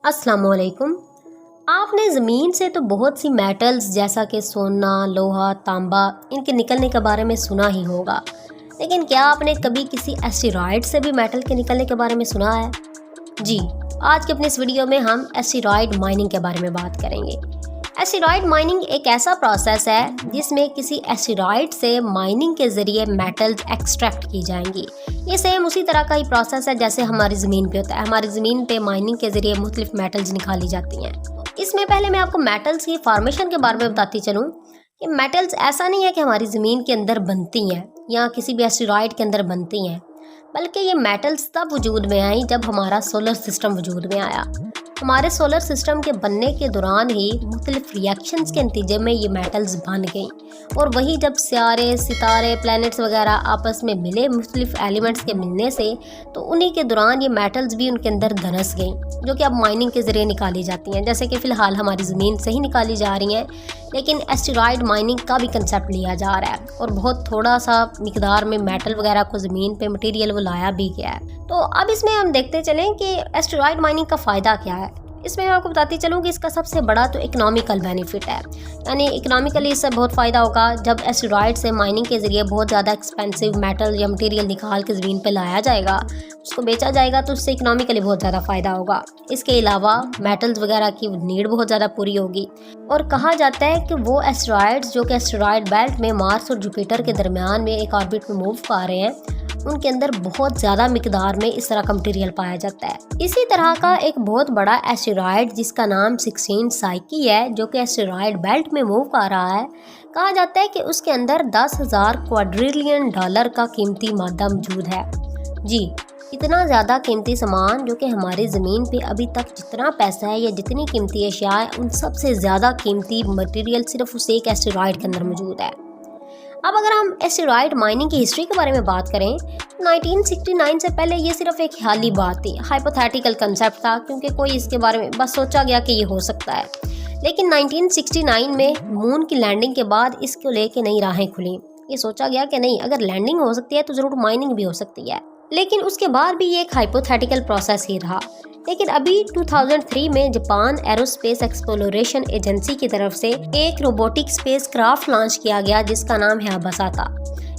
अस्सलामुअलैकुम। आपने ज़मीन से तो बहुत सी मेटल्स जैसा कि सोना, लोहा, तांबा इनके निकलने के बारे में सुना ही होगा, लेकिन क्या आपने कभी किसी एस्टेरॉयड से भी मेटल के निकलने के बारे में सुना है? जी, आज के अपने इस वीडियो में हम एस्टेरॉयड माइनिंग के बारे में बात करेंगे। एस्टेरॉयड माइनिंग एक ऐसा प्रोसेस है जिसमें किसी एस्टेरॉयड से माइनिंग के ज़रिए मेटल्स एक्सट्रैक्ट की जाएंगी। ये सेम उसी तरह का ही प्रोसेस है जैसे हमारी ज़मीन पे होता है। हमारी ज़मीन पे माइनिंग के ज़रिए मुख्तलिफ मेटल्स निकाली जाती हैं। इसमें पहले मैं आपको मेटल्स की फॉर्मेशन के बारे में बताती चलूँ कि मेटल्स ऐसा नहीं है कि हमारी ज़मीन के अंदर बनती हैं या किसी भी एस्टेरॉयड के अंदर बनती हैं, बल्कि ये मेटल्स तब वजूद में आई जब हमारा सोलर सिस्टम वजूद में आया। हमारे सोलर सिस्टम के बनने के दौरान ही मुख्तलिफ रिएक्शंस के नतीजे में ये मेटल्स बन गई, और वही जब सितारे प्लैनेट्स वगैरह आपस में मिले मुख्तलिफ एलिमेंट्स के मिलने से, तो उन्हीं के दौरान ये मेटल्स भी उनके अंदर धंस गई, जो कि अब माइनिंग के ज़रिए निकाली जाती हैं। जैसे कि फ़िलहाल हमारी ज़मीन से ही निकाली जा रही हैं, लेकिन एस्टेरॉयड माइनिंग का भी कंसेप्ट लिया जा रहा है और बहुत थोड़ा सा मिकदार में मेटल वगैरह को ज़मीन पे मटेरियल वो लाया भी गया है। तो अब इसमें हम देखते चलें कि एस्टेरॉयड माइनिंग का फ़ायदा क्या है। इसमें मैं आपको बताती चलूँ कि इसका सबसे बड़ा तो इकोनॉमिकल बेनिफिट है, यानी इकोनॉमिकली इससे बहुत फ़ायदा होगा। जब एस्टेरॉयड से माइनिंग के ज़रिए बहुत ज़्यादा एक्सपेंसिव मेटल या मटेरियल निकाल के ज़मीन पे लाया जाएगा, उसको बेचा जाएगा, तो उससे इकोनॉमिकली बहुत ज़्यादा फ़ायदा होगा। इसके अलावा मेटल्स वगैरह की नीड बहुत ज़्यादा पूरी होगी, और कहा जाता है कि वो एस्टेरॉयड्स जो कि एस्टेरॉयड बेल्ट में मार्स और जुपिटर के दरमियान में एक ऑर्बिट में मूव कर रहे हैं, उनके अंदर बहुत ज़्यादा मिकदार में इस तरह का मटेरियल पाया जाता है। इसी तरह का एक बहुत बड़ा एस्टेरॉयड जिसका नाम 16 साइकी है, जो कि एस्टेरॉयड बेल्ट में मूव कर रहा है, कहा जाता है कि उसके अंदर 10,000 क्वाड्रिलियन डॉलर का कीमती मादा मौजूद है। जी, इतना ज़्यादा कीमती सामान जो कि हमारी ज़मीन पे अभी तक जितना पैसा है या जितनी कीमती अशिया है, उन सबसे ज़्यादा कीमती मटेरियल सिर्फ उस एक एस्टेरॉयड के अंदर मौजूद है। अब अगर हम एस्टेरॉयड माइनिंग की हिस्ट्री के बारे में बात करें, 1969 से पहले ये सिर्फ एक ख्याली बात थी, हाइपोथेटिकल कंसेप्ट था, क्योंकि कोई इसके बारे में बस सोचा गया कि ये हो सकता है। लेकिन 1969 में मून की लैंडिंग के बाद इसको लेके नई राहें खुली। ये सोचा गया कि नहीं, अगर लैंडिंग हो सकती है तो ज़रूर माइनिंग भी हो सकती है, लेकिन उसके बाद भी ये एक हाइपोथेटिकल प्रोसेस ही रहा। लेकिन अभी 2003 में जापान एरोस्पेस एक्सप्लोरेशन एजेंसी की तरफ से एक रोबोटिक स्पेस क्राफ्ट लॉन्च किया गया जिसका नाम है हायाबुसा था।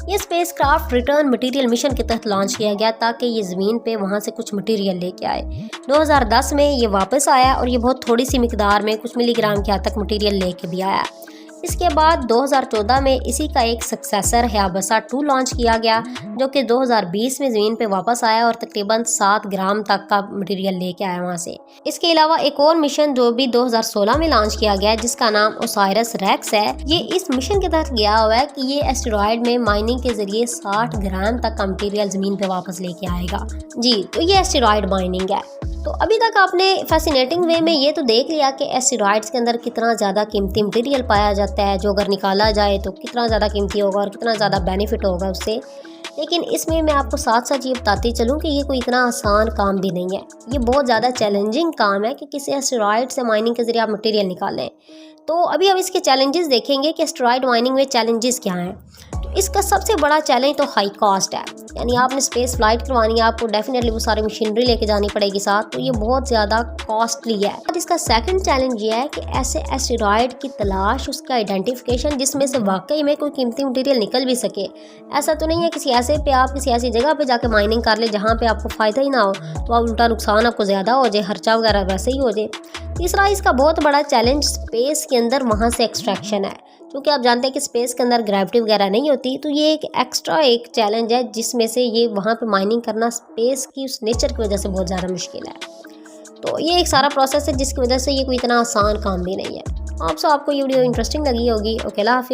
ये space craft return material mission के तहत लॉन्च किया गया ताकि ये ज़मीन पे वहाँ से कुछ मटेरियल लेके आए। 2010 में ये वापस आया और ये बहुत थोड़ी सी मिकदार में कुछ मिलीग्राम के हद तक मटेरियल लेके भी आया। इसके बाद 2014 में इसी का एक सक्सेसर हायाबुसा 2 लॉन्च किया गया, जो कि 2020 में ज़मीन पे वापस आया और तकरीबन 7 ग्राम तक का मटेरियल लेके आया वहाँ से। इसके अलावा एक और मिशन जो भी 2016 में लॉन्च किया गया जिसका नाम ओसाइरस रेक्स है, ये इस मिशन के तहत गया हुआ है कि ये एस्टेरॉयड में माइनिंग के जरिए 60 ग्राम तक का मटेरियल ज़मीन पे वापस लेके आएगा। जी, तो ये एस्टेरॉयड माइनिंग है। तो अभी तक आपने फैसिनेटिंग वे में ये तो देख लिया कि एस्टेरॉयड्स के अंदर कितना ज़्यादा कीमती मटेरियल पाया जाता है, जो अगर निकाला जाए तो कितना ज़्यादा कीमती होगा और कितना ज़्यादा बेनिफिट होगा उससे। लेकिन इसमें मैं आपको साथ साथ ये बताती चलूँ कि ये कोई इतना आसान काम भी नहीं है। ये बहुत ज़्यादा चैलेंजिंग काम है कि किसी एस्टेरॉयड से माइनिंग के ज़रिए आप मटेरियल निकालें। तो अभी हम इसके चैलेंजेस देखेंगे कि एस्टेरॉयड माइनिंग में चैलेंजेस क्या हैं। तो इसका सबसे बड़ा चैलेंज तो हाई कॉस्ट है, यानी आपने स्पेस फ्लाइट करवानी है, आपको डेफिनेटली वो सारी मशीनरी लेके जानी पड़ेगी साथ, तो ये बहुत ज़्यादा कॉस्टली है। और इसका सेकंड चैलेंज ये है कि ऐसे एस्टेरॉयड की तलाश, उसका आइडेंटिफिकेशन जिसमें से वाकई में कोई कीमती मटेरियल निकल भी सके। ऐसा तो नहीं है किसी ऐसे पे आप किसी ऐसी जगह पे जाके माइनिंग कर ले जहाँ पे आपको फ़ायदा ही ना हो, तो आप उल्टा नुकसान आपको ज़्यादा हो जाए, खर्चा वगैरह वैसे ही हो जाए। तीसरा इसका बहुत बड़ा चैलेंज स्पेस के अंदर वहाँ से एक्सट्रैक्शन है, क्योंकि आप जानते हैं कि स्पेस के अंदर ग्रेविटी वगैरह नहीं होती, तो ये एक एक्स्ट्रा एक चैलेंज है जिसमें से ये वहाँ पे माइनिंग करना स्पेस की उस नेचर की वजह से बहुत ज़्यादा मुश्किल है। तो ये एक सारा प्रोसेस है जिसकी वजह से ये कोई इतना आसान काम भी नहीं है। आपको ये वीडियो इंटरेस्टिंग लगी होगी। ओके, अल्लाह हाफिज़।